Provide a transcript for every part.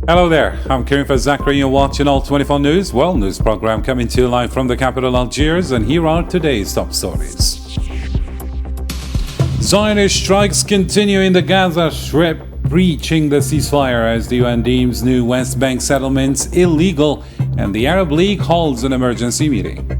Hello there, I'm Karim Fazakri and you're watching All 24 News, news program coming to you live from the capital Algiers, and here are today's top stories. Zionist strikes continue in the Gaza Strip, breaching the ceasefire as the UN deems new West Bank settlements illegal, and the Arab League holds an emergency meeting.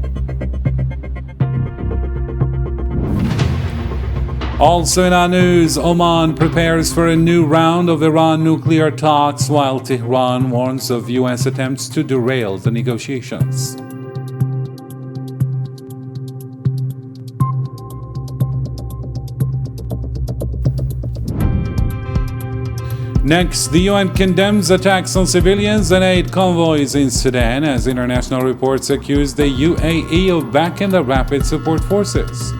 Also in our news, Oman prepares for a new round of Iran nuclear talks while Tehran warns of US attempts to derail the negotiations. Next, the UN condemns attacks on civilians and aid convoys in Sudan as international reports accuse the UAE of backing the rapid support forces.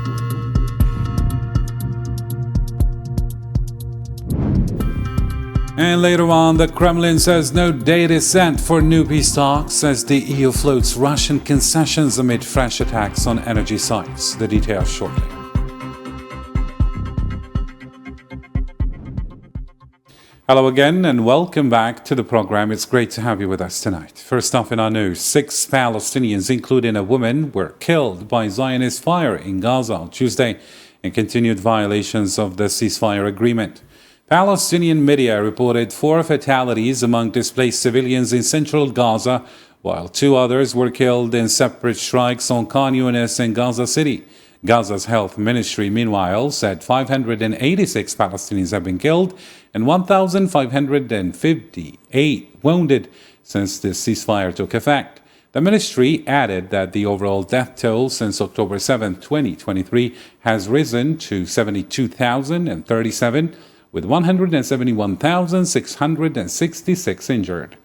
And later on, the Kremlin says no date is set for new peace talks as the EU floats Russian concessions amid fresh attacks on energy sites. The details shortly. Hello again and welcome back to the program. It's great to have you with us tonight. First off in our news, 6 Palestinians, including a woman, were killed by Zionist fire in Gaza on Tuesday in continued violations of the ceasefire agreement. Palestinian media reported 4 fatalities among displaced civilians in central Gaza, while 2 others were killed in separate strikes on Khan Younis and Gaza City. Gaza's health ministry, meanwhile, said 586 Palestinians have been killed and 1,558 wounded since the ceasefire took effect. The ministry added that the overall death toll since October 7, 2023 has risen to 72,037, with 171,666 injured.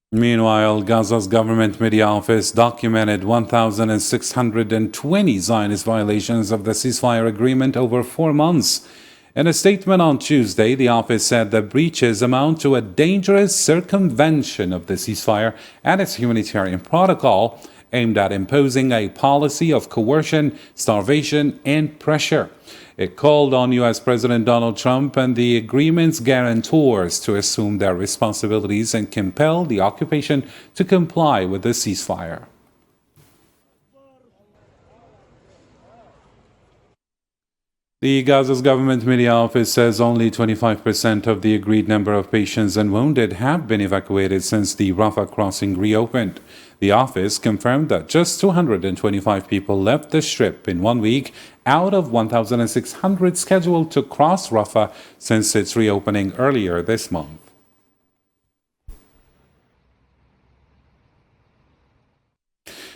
Meanwhile, Gaza's government media office documented 1,620 Zionist violations of the ceasefire agreement over 4 months. In a statement on Tuesday, the office said the breaches amount to a dangerous circumvention of the ceasefire and its humanitarian protocol, aimed at imposing a policy of coercion, starvation, and pressure. It called on U.S. President Donald Trump and the agreement's guarantors to assume their responsibilities and compel the occupation to comply with the ceasefire. The Gaza's government media office says only 25% of the agreed number of patients and wounded have been evacuated since the Rafah crossing reopened. The office confirmed that just 225 people left the Strip in 1 week out of 1,600 scheduled to cross Rafah since its reopening earlier this month.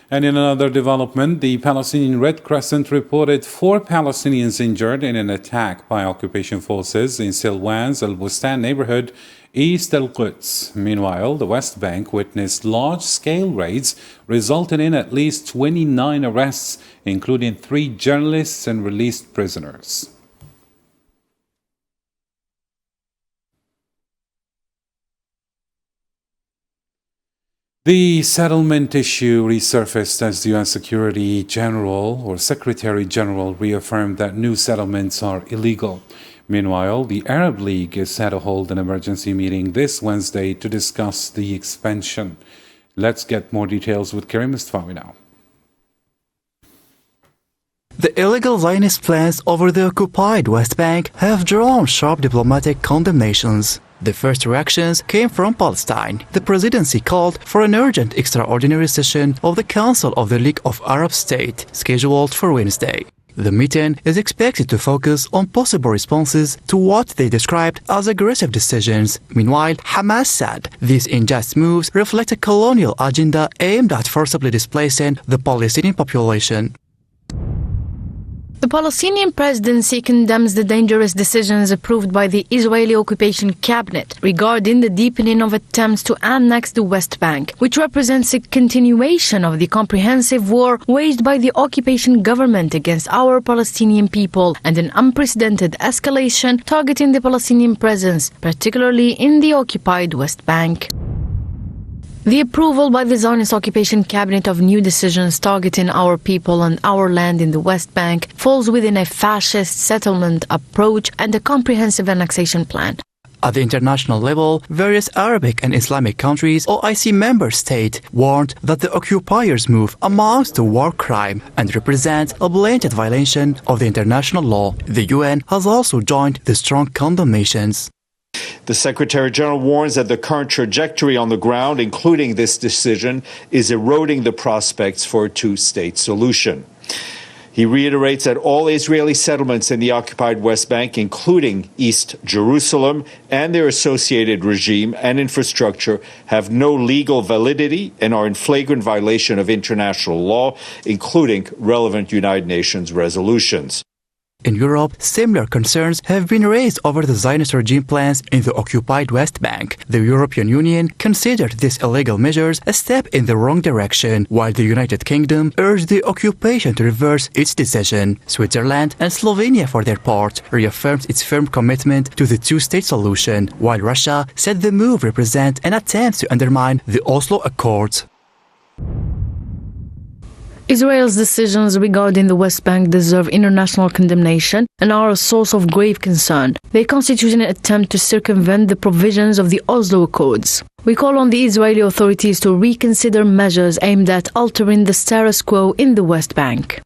And in another development, the Palestinian Red Crescent reported 4 Palestinians injured in an attack by occupation forces in Silwan's Al Bustan neighborhood, East Al-Quds. Meanwhile, the West Bank witnessed large-scale raids resulting in at least 29 arrests, including 3 journalists and released prisoners. The settlement issue resurfaced as the UN Secretary General reaffirmed that new settlements are illegal. Meanwhile, the Arab League is set to hold an emergency meeting this Wednesday to discuss the expansion. Let's get more details with Karim Mustafawi now. The illegal Zionist plans over the occupied West Bank have drawn sharp diplomatic condemnations. The first reactions came from Palestine. The presidency called for an urgent extraordinary session of the Council of the League of Arab States, scheduled for Wednesday. The meeting is expected to focus on possible responses to what they described as aggressive decisions. Meanwhile, Hamas said these unjust moves reflect a colonial agenda aimed at forcibly displacing the Palestinian population. The Palestinian presidency condemns the dangerous decisions approved by the Israeli occupation cabinet regarding the deepening of attempts to annex the West Bank, which represents a continuation of the comprehensive war waged by the occupation government against our Palestinian people and an unprecedented escalation targeting the Palestinian presence, particularly in the occupied West Bank. The approval by the Zionist occupation cabinet of new decisions targeting our people and our land in the West Bank falls within a fascist settlement approach and a comprehensive annexation plan. At the international level, various Arabic and Islamic countries, OIC member states, warned that the occupiers' move amounts to war crime and represents a blatant violation of the international law. The UN has also joined the strong condemnations. The Secretary General warns that the current trajectory on the ground, including this decision, is eroding the prospects for a two-state solution. He reiterates that all Israeli settlements in the occupied West Bank, including East Jerusalem and their associated regime and infrastructure, have no legal validity and are in flagrant violation of international law, including relevant United Nations resolutions. In Europe, similar concerns have been raised over the Zionist regime plans in the occupied West Bank. The European Union considered these illegal measures a step in the wrong direction, while the United Kingdom urged the occupation to reverse its decision. Switzerland and Slovenia, for their part, reaffirmed its firm commitment to the two-state solution, while Russia said the move represents an attempt to undermine the Oslo Accords. Israel's decisions regarding the West Bank deserve international condemnation and are a source of grave concern. They constitute an attempt to circumvent the provisions of the Oslo Accords. We call on the Israeli authorities to reconsider measures aimed at altering the status quo in the West Bank.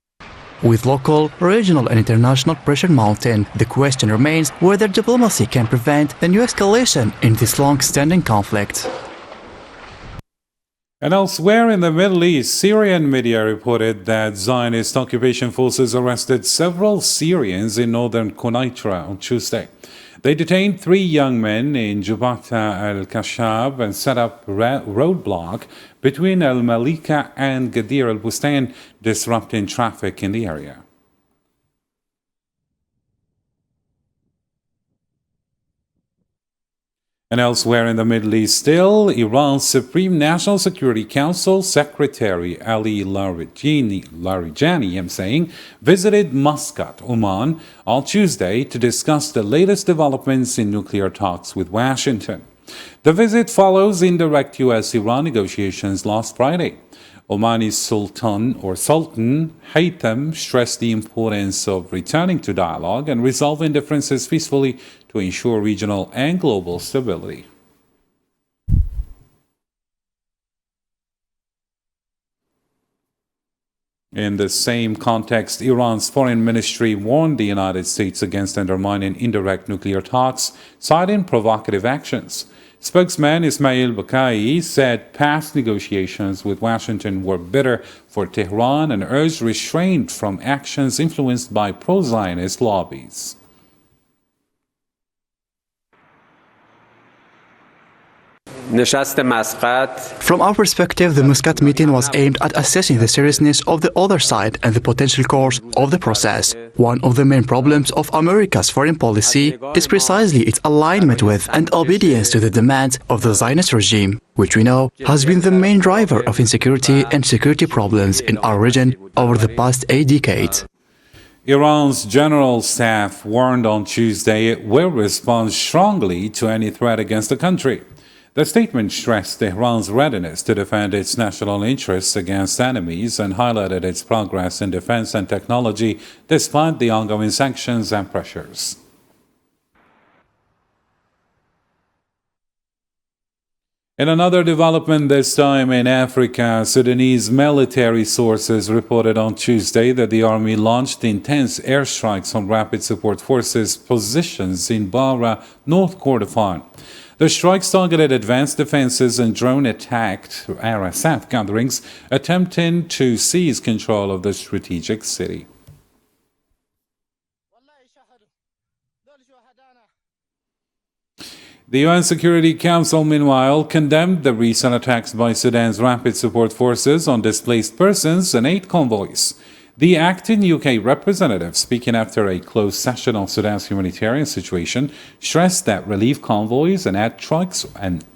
With local, regional and international pressure mounting, the question remains whether diplomacy can prevent a new escalation in this long-standing conflict. And elsewhere in the Middle East, Syrian media reported that Zionist occupation forces arrested several Syrians in northern Qunait on Tuesday. They detained 3 young men in Jubata al-Kashab and set up a roadblock between al-Malika and Gadir al-Bustan, disrupting traffic in the area. And elsewhere in the Middle East still, Iran's Supreme National Security Council Secretary Ali Larijani visited Muscat, Oman, on Tuesday to discuss the latest developments in nuclear talks with Washington. The visit follows indirect U.S.-Iran negotiations last Friday. Omani Sultan Haytham stressed the importance of returning to dialogue and resolving differences peacefully to ensure regional and global stability. In the same context, Iran's foreign ministry warned the United States against undermining indirect nuclear talks, citing provocative actions. Spokesman Ismail Bakai said past negotiations with Washington were bitter for Tehran and urged restraint from actions influenced by pro-Zionist lobbies. From our perspective, the Muscat meeting was aimed at assessing the seriousness of the other side and the potential course of the process. One of the main problems of America's foreign policy is precisely its alignment with and obedience to the demands of the Zionist regime, which we know has been the main driver of insecurity and security problems in our region over the past 8 decades. Iran's general staff warned on Tuesday it will respond strongly to any threat against the country. The statement stressed Tehran's readiness to defend its national interests against enemies and highlighted its progress in defense and technology despite the ongoing sanctions and pressures. In another development, this time in Africa, Sudanese military sources reported on Tuesday that the army launched intense airstrikes on rapid support forces positions in Bara, North Kordofan. The strikes targeted advanced defenses and drone-attacked RSF gatherings, attempting to seize control of the strategic city. The UN Security Council, meanwhile, condemned the recent attacks by Sudan's rapid support forces on displaced persons and 8 convoys. The acting UK representative, speaking after a closed session on Sudan's humanitarian situation, stressed that relief convoys and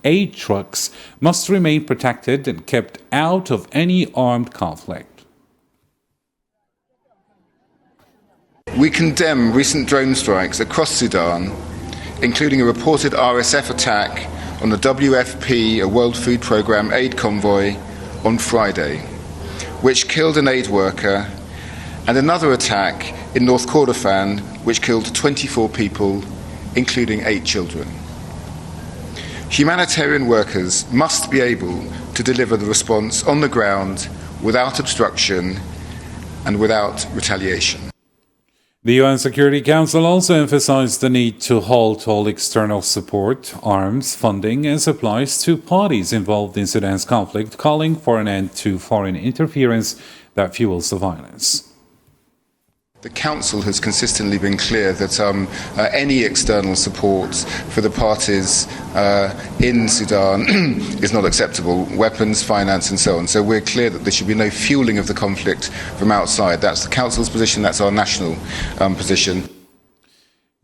aid trucks must remain protected and kept out of any armed conflict. We condemn recent drone strikes across Sudan, including a reported RSF attack on the WFP, a World Food Programme aid convoy, on Friday, which killed an aid worker, and another attack in North Kordofan, which killed 24 people, including 8 children. Humanitarian workers must be able to deliver the response on the ground without obstruction and without retaliation. The UN Security Council also emphasized the need to halt all external support, arms, funding, and supplies to parties involved in Sudan's conflict, calling for an end to foreign interference that fuels the violence. The Council has consistently been clear that any external support for the parties in Sudan is not acceptable, weapons, finance and so on. So we're clear that there should be no fueling of the conflict from outside. That's the Council's position, that's our national position.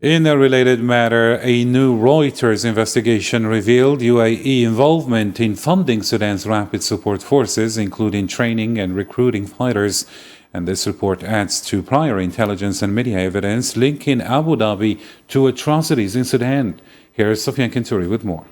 In a related matter, a new Reuters investigation revealed UAE involvement in funding Sudan's rapid support forces, including training and recruiting fighters. And this report adds to prior intelligence and media evidence linking Abu Dhabi to atrocities in Sudan. Here's Sofian Kinturi with more.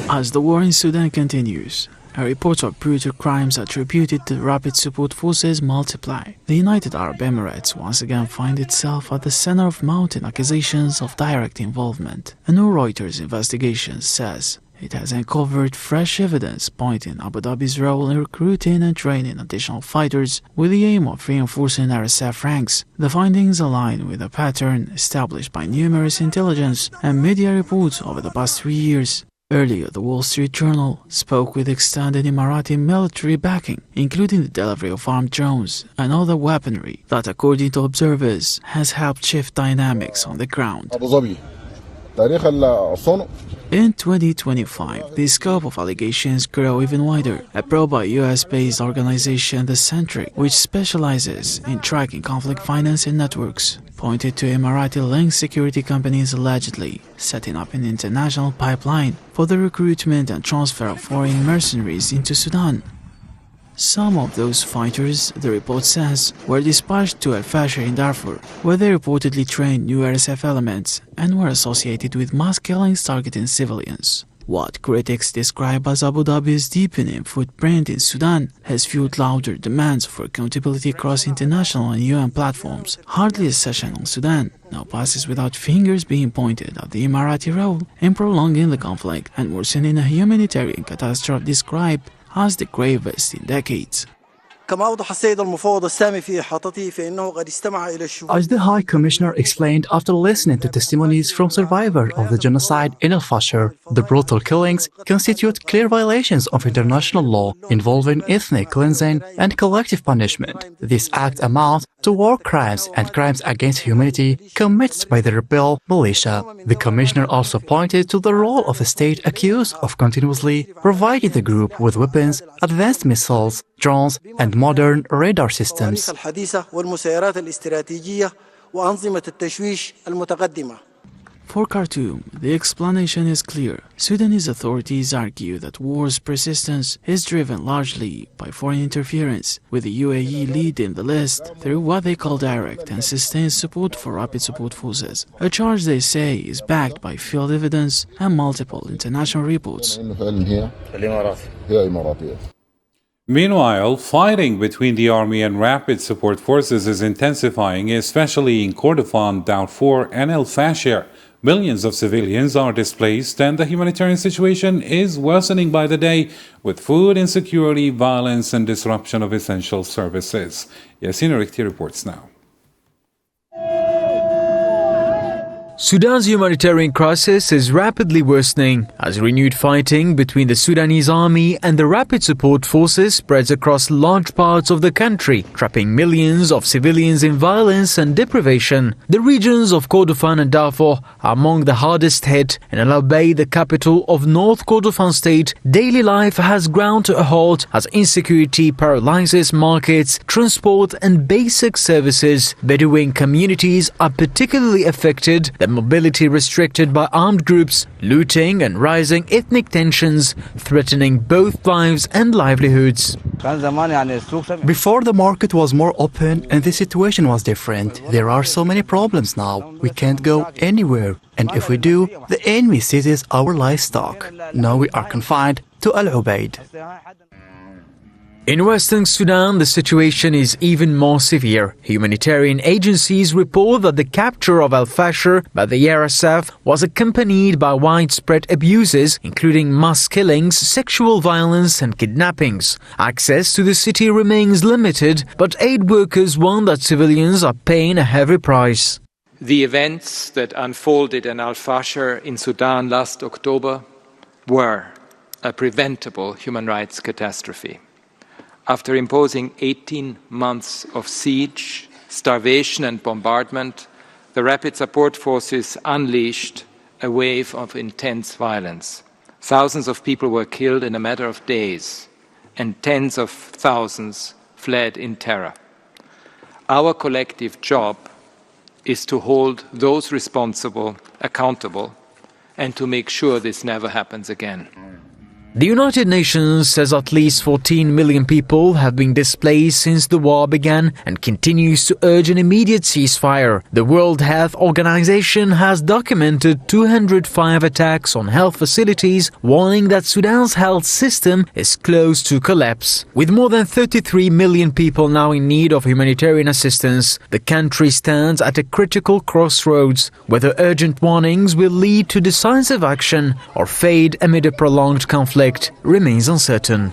As the war in Sudan continues, reports of brutal crimes attributed to rapid support forces multiply. The United Arab Emirates once again find itself at the center of mounting accusations of direct involvement. A new Reuters investigation says it has uncovered fresh evidence pointing Abu Dhabi's role in recruiting and training additional fighters with the aim of reinforcing RSF ranks. The findings align with a pattern established by numerous intelligence and media reports over the past 3 years. Earlier, the Wall Street Journal spoke with extended Emirati military backing, including the delivery of armed drones and other weaponry that, according to observers, has helped shift dynamics on the ground. In 2025, the scope of allegations grew even wider. A probe by US-based organization The Sentry, which specializes in tracking conflict financing networks, pointed to Emirati-linked security companies allegedly setting up an international pipeline for the recruitment and transfer of foreign mercenaries into Sudan. Some of those fighters, the report says, were dispatched to al-Fashir in Darfur, where they reportedly trained new RSF elements and were associated with mass killings targeting civilians. What critics describe as Abu Dhabi's deepening footprint in Sudan has fueled louder demands for accountability across international and UN platforms. Hardly a session on Sudan now passes without fingers being pointed at the Emirati role in prolonging the conflict and worsening a humanitarian catastrophe described as the gravest in decades. As the High Commissioner explained after listening to testimonies from survivors of the genocide in al-Fashir, the brutal killings constitute clear violations of international law involving ethnic cleansing and collective punishment. These acts amount to war crimes and crimes against humanity committed by the rebel militia. The Commissioner also pointed to the role of a state accused of continuously providing the group with weapons, advanced missiles, drones, and modern radar systems. For Khartoum, the explanation is clear. Sudanese authorities argue that war's persistence is driven largely by foreign interference, with the UAE leading the list through what they call direct and sustained support for rapid support forces, a charge they say is backed by field evidence and multiple international reports. Meanwhile, fighting between the army and rapid support forces is intensifying, especially in Kordofan, Darfur, and al-Fashir. Millions of civilians are displaced, and the humanitarian situation is worsening by the day, with food insecurity, violence, and disruption of essential services. Yasin Rikti reports now. Sudan's humanitarian crisis is rapidly worsening as renewed fighting between the Sudanese army and the rapid support forces spreads across large parts of the country, trapping millions of civilians in violence and deprivation. The regions of Kordofan and Darfur are among the hardest hit, and in Al Obeid, the capital of North Kordofan state, daily life has ground to a halt as insecurity paralyzes markets, transport and basic services. Bedouin communities are particularly affected. The their mobility restricted by armed groups, looting and rising ethnic tensions, threatening both lives and livelihoods. Before the market was more open and the situation was different. There are so many problems now. We can't go anywhere. And if we do, the enemy seizes our livestock. Now we are confined to Al Ubaid. In Western Sudan, the situation is even more severe. Humanitarian agencies report that the capture of Al-Fashir by the RSF was accompanied by widespread abuses, including mass killings, sexual violence and kidnappings. Access to the city remains limited, but aid workers warn that civilians are paying a heavy price. The events that unfolded in Al-Fashir in Sudan last October were a preventable human rights catastrophe. After imposing 18 months of siege, starvation and bombardment, the Rapid Support Forces unleashed a wave of intense violence. Thousands of people were killed in a matter of days, and tens of thousands fled in terror. Our collective job is to hold those responsible accountable and to make sure this never happens again. The United Nations says at least 14 million people have been displaced since the war began and continues to urge an immediate ceasefire. The World Health Organization has documented 205 attacks on health facilities, warning that Sudan's health system is close to collapse. With more than 33 million people now in need of humanitarian assistance, the country stands at a critical crossroads. Whether urgent warnings will lead to decisive action or fade amid a prolonged conflict remains uncertain.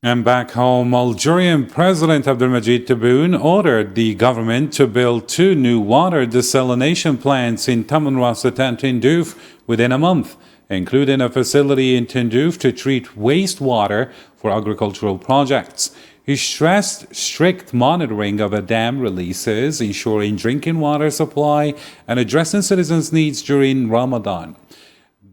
And back home, Algerian President Abdelmadjid Tebboune ordered the government to build 2 new water desalination plants in Tamanrasset and Tindouf within a month, including a facility in Tindouf to treat wastewater for agricultural projects. He stressed strict monitoring of a dam releases, ensuring drinking water supply, and addressing citizens' needs during Ramadan.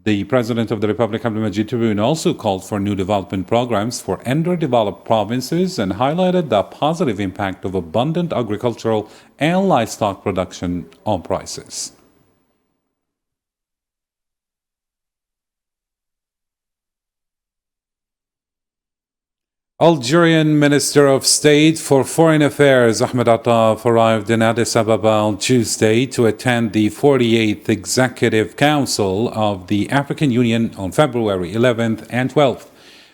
The President of the Republic, Abdelmadjid Tebboune, also called for new development programs for underdeveloped provinces and highlighted the positive impact of abundant agricultural and livestock production on prices. Algerian Minister of State for Foreign Affairs Ahmed Attaf arrived in Addis Ababa on Tuesday to attend the 48th Executive Council of the African Union on February 11th and 12th.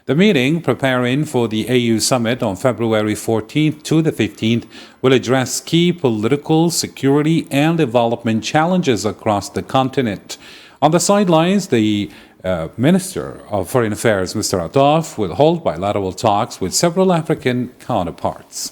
The meeting, preparing for the AU Summit on February 14th to the 15th, will address key political, security, and development challenges across the continent. On the sidelines, the Minister of Foreign Affairs, Mr. Attaf, will hold bilateral talks with several African counterparts.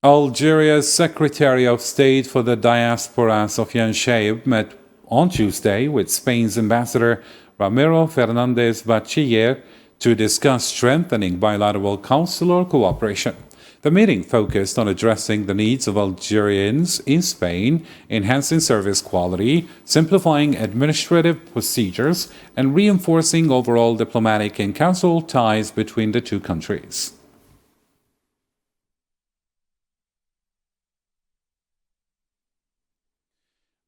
Algeria's Secretary of State for the Diaspora, Sofiane Cheib, met on Tuesday with Spain's Ambassador Ramiro Fernandez Bachiller to discuss strengthening bilateral consular cooperation. The meeting focused on addressing the needs of Algerians in Spain, enhancing service quality, simplifying administrative procedures, and reinforcing overall diplomatic and consular ties between the two countries.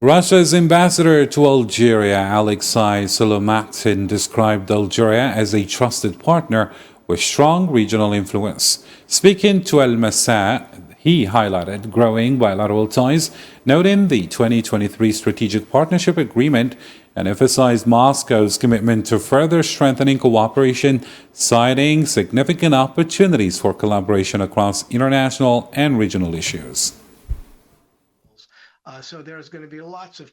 Russia's ambassador to Algeria, Alexei Solomatin, described Algeria as a trusted partner with strong regional influence. Speaking to Al Masa, he highlighted growing bilateral ties, noting the 2023 Strategic Partnership Agreement, and emphasized Moscow's commitment to further strengthening cooperation, citing significant opportunities for collaboration across international and regional issues. So there's going to be lots of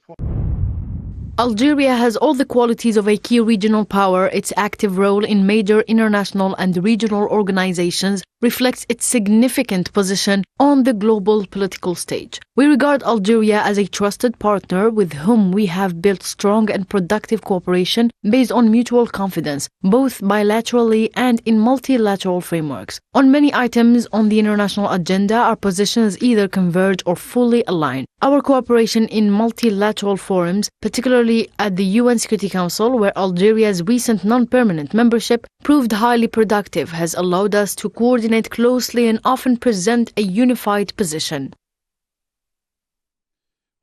Algeria has all the qualities of a key regional power. Its active role in major international and regional organizations reflects its significant position on the global political stage. We regard Algeria as a trusted partner with whom we have built strong and productive cooperation based on mutual confidence, both bilaterally and in multilateral frameworks. On many items on the international agenda, our positions either converge or fully align. Our cooperation in multilateral forums, particularly especially at the UN Security Council, where Algeria's recent non-permanent membership proved highly productive, has allowed us to coordinate closely and often present a unified position.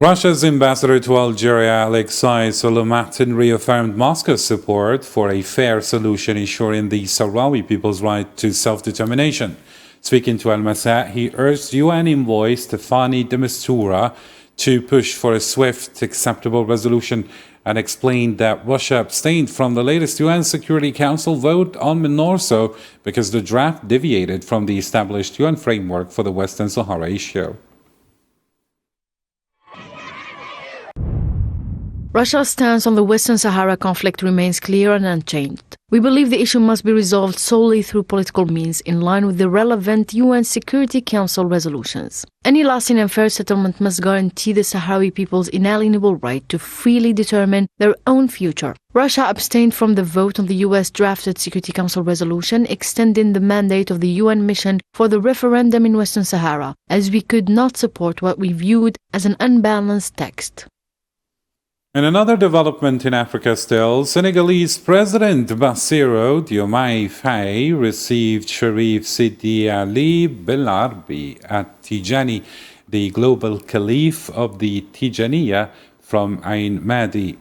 Russia's ambassador to Algeria, Alexei Solomatin, reaffirmed Moscow's support for a fair solution ensuring the Sahrawi people's right to self-determination. Speaking to Al-Masa, he urged UN envoy Stefani de Mistura to push for a swift, acceptable resolution and explained that Russia abstained from the latest UN Security Council vote on MINURSO because the draft deviated from the established UN framework for the Western Sahara issue. Russia's stance on the Western Sahara conflict remains clear and unchanged. We believe the issue must be resolved solely through political means in line with the relevant UN Security Council resolutions. Any lasting and fair settlement must guarantee the Sahrawi people's inalienable right to freely determine their own future. Russia abstained from the vote on the US drafted Security Council resolution extending the mandate of the UN mission for the referendum in Western Sahara, as we could not support what we viewed as an unbalanced text. In another development in Africa still, Senegalese President Bassirou Diomaye Faye received Sharif Sidi Ali Belarbi at Tijani, the global caliph of the Tijaniya from Ain Madi.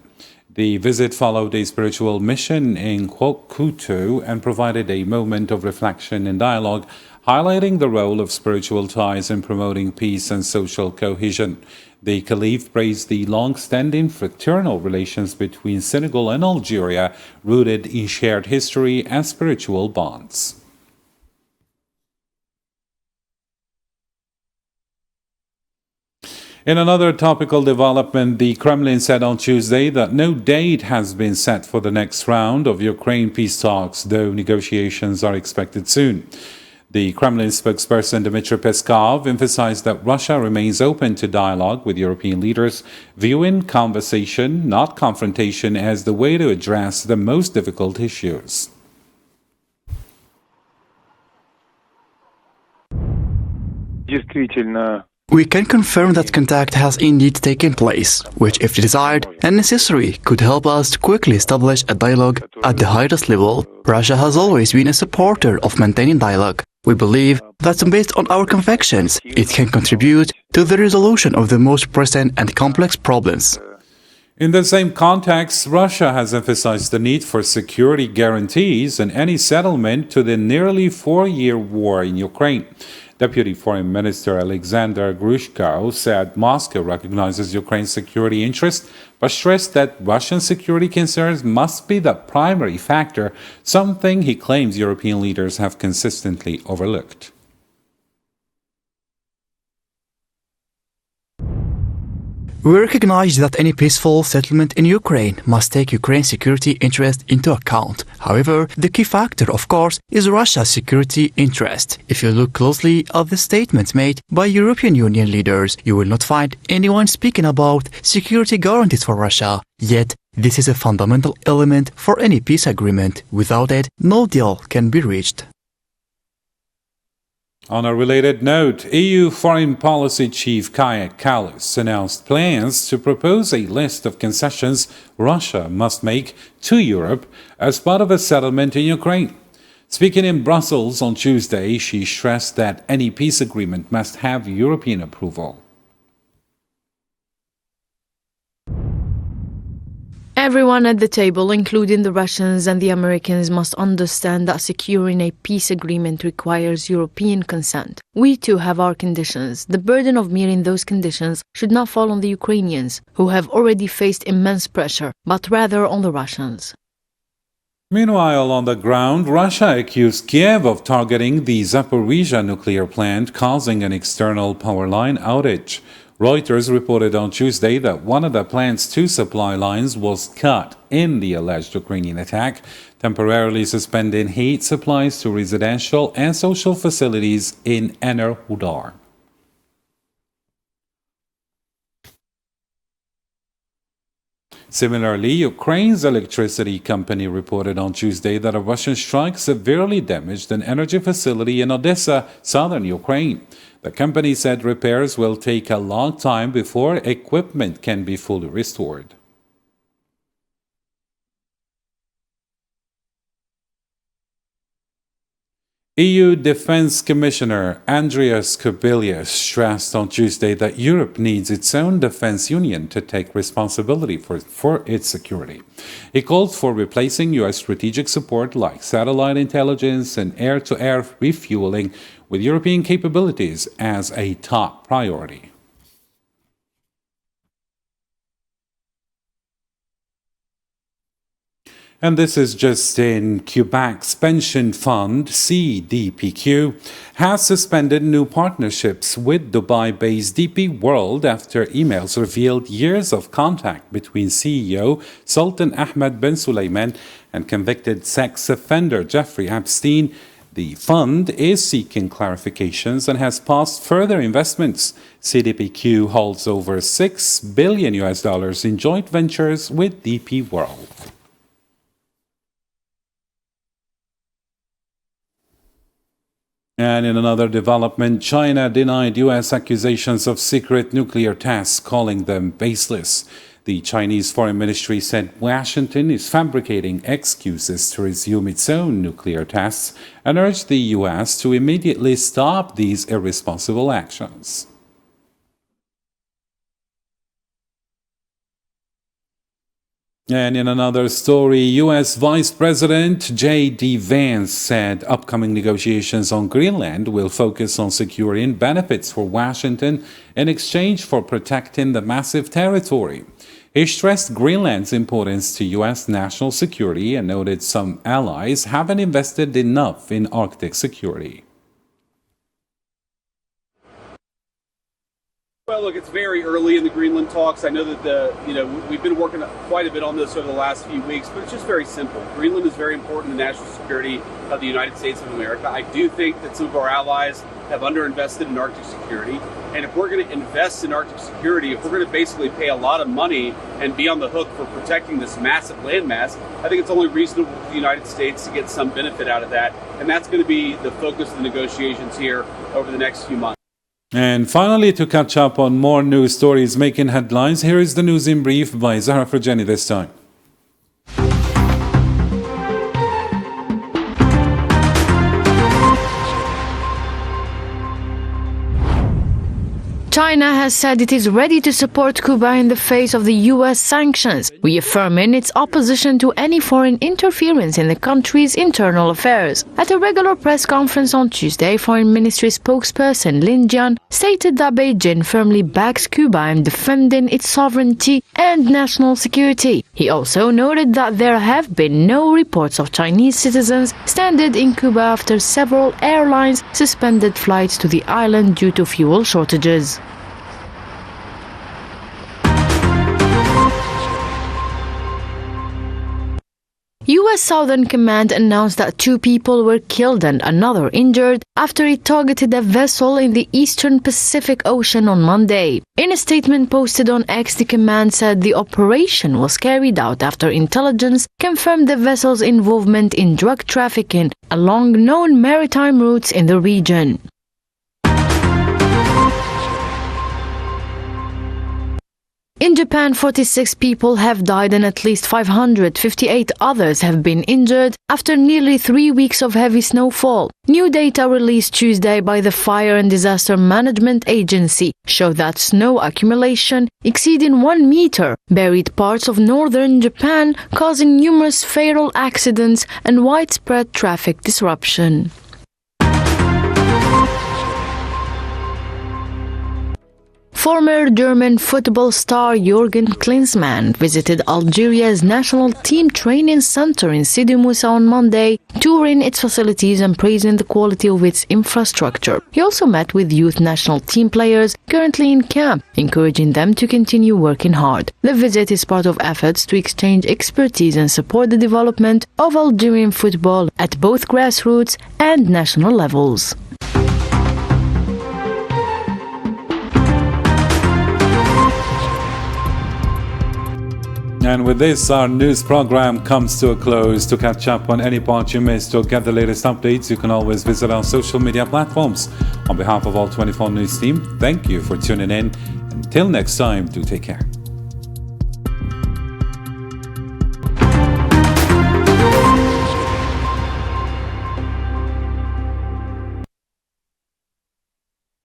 The visit followed a spiritual mission in Kutu and provided a moment of reflection and dialogue, highlighting the role of spiritual ties in promoting peace and social cohesion. The Caliph praised the long-standing fraternal relations between Senegal and Algeria, rooted in shared history and spiritual bonds. In another topical development, the Kremlin said on Tuesday that no date has been set for the next round of Ukraine peace talks, though negotiations are expected soon. The Kremlin spokesperson Dmitry Peskov emphasized that Russia remains open to dialogue with European leaders, viewing conversation, not confrontation, as the way to address the most difficult issues. We can confirm that contact has indeed taken place, which, if desired and necessary, could help us to quickly establish a dialogue at the highest level. Russia has always been a supporter of maintaining dialogue. We believe that based on our convictions, it can contribute to the resolution of the most pressing and complex problems. In the same context, Russia has emphasized the need for security guarantees and any settlement to the nearly 4-year war in Ukraine. Deputy Foreign Minister Alexander Grushko said Moscow recognizes Ukraine's security interests, but stressed that Russian security concerns must be the primary factor, something he claims European leaders have consistently overlooked. We recognize that any peaceful settlement in Ukraine must take Ukraine's security interest into account. However, the key factor, of course, is Russia's security interest. If you look closely at the statements made by European Union leaders, you will not find anyone speaking about security guarantees for Russia. Yet, this is a fundamental element for any peace agreement. Without it, no deal can be reached. On a related note, EU Foreign Policy Chief Kaja Kallas announced plans to propose a list of concessions Russia must make to Europe as part of a settlement in Ukraine. Speaking in Brussels on Tuesday, she stressed that any peace agreement must have European approval. Everyone at the table, including the Russians and the Americans, must understand that securing a peace agreement requires European consent. We too have our conditions. The burden of meeting those conditions should not fall on the Ukrainians, who have already faced immense pressure, but rather on the Russians. Meanwhile, on the ground, Russia accused Kiev of targeting the Zaporizhzhia nuclear plant, causing an external power line outage. Reuters reported on Tuesday that one of the plant's 2 supply lines was cut in the alleged Ukrainian attack, temporarily suspending heat supplies to residential and social facilities in Enerhodar. Similarly, Ukraine's electricity company reported on Tuesday that a Russian strike severely damaged an energy facility in Odessa, southern Ukraine. The company said repairs will take a long time before equipment can be fully restored. EU Defence Commissioner Andrius Kubilius stressed on Tuesday that Europe needs its own defence union to take responsibility for its security. He called for replacing US strategic support like satellite intelligence and air-to-air refueling with European capabilities as a top priority. And this is just in. Quebec's pension fund, CDPQ, has suspended new partnerships with Dubai-based DP World after emails revealed years of contact between CEO Sultan Ahmed bin Sulayman and convicted sex offender Jeffrey Epstein. The fund is seeking clarifications and has paused further investments. CDPQ holds over $6 billion in joint ventures with DP World. And in another development, China denied U.S. accusations of secret nuclear tests, calling them baseless. The Chinese Foreign Ministry said Washington is fabricating excuses to resume its own nuclear tests and urged the U.S. to immediately stop these irresponsible actions. And in another story, U.S. Vice President J.D. Vance said upcoming negotiations on Greenland will focus on securing benefits for Washington in exchange for protecting the massive territory. He stressed Greenland's importance to U.S. national security and noted some allies haven't invested enough in Arctic security. Well, look, it's very early in the Greenland talks. I know that we've been working quite a bit on this over the last few weeks, but it's just very simple. Greenland is very important to national security of the United States of America. I do think that some of our allies have underinvested in Arctic security. And if we're going to invest in Arctic security, if we're going to basically pay a lot of money and be on the hook for protecting this massive landmass, I think it's only reasonable for the United States to get some benefit out of that. And that's going to be the focus of the negotiations here over the next few months. And finally, to catch up on more news stories making headlines, here is the news in brief by Zahra Farjani this time. China has said it is ready to support Cuba in the face of the U.S. sanctions, reaffirming its opposition to any foreign interference in the country's internal affairs. At a regular press conference on Tuesday, Foreign Ministry spokesperson Lin Jian stated that Beijing firmly backs Cuba in defending its sovereignty and national security. He also noted that there have been no reports of Chinese citizens stranded in Cuba after several airlines suspended flights to the island due to fuel shortages. U.S. Southern Command announced that 2 people were killed and another injured after it targeted a vessel in the eastern Pacific Ocean on Monday. In a statement posted on X, the command said the operation was carried out after intelligence confirmed the vessel's involvement in drug trafficking along known maritime routes in the region. In Japan, 46 people have died and at least 558 others have been injured after nearly 3 weeks of heavy snowfall. New data released Tuesday by the Fire and Disaster Management Agency show that snow accumulation exceeding 1 meter buried parts of northern Japan, causing numerous fatal accidents and widespread traffic disruption. Former German football star Jürgen Klinsmann visited Algeria's national team training center in Sidi Moussa on Monday, touring its facilities and praising the quality of its infrastructure. He also met with youth national team players currently in camp, encouraging them to continue working hard. The visit is part of efforts to exchange expertise and support the development of Algerian football at both grassroots and national levels. And with this, our news program comes to a close. To catch up on any part you missed or get the latest updates, you can always visit our social media platforms. On behalf of all 24 News team, thank you for tuning in. Until next time, do take care.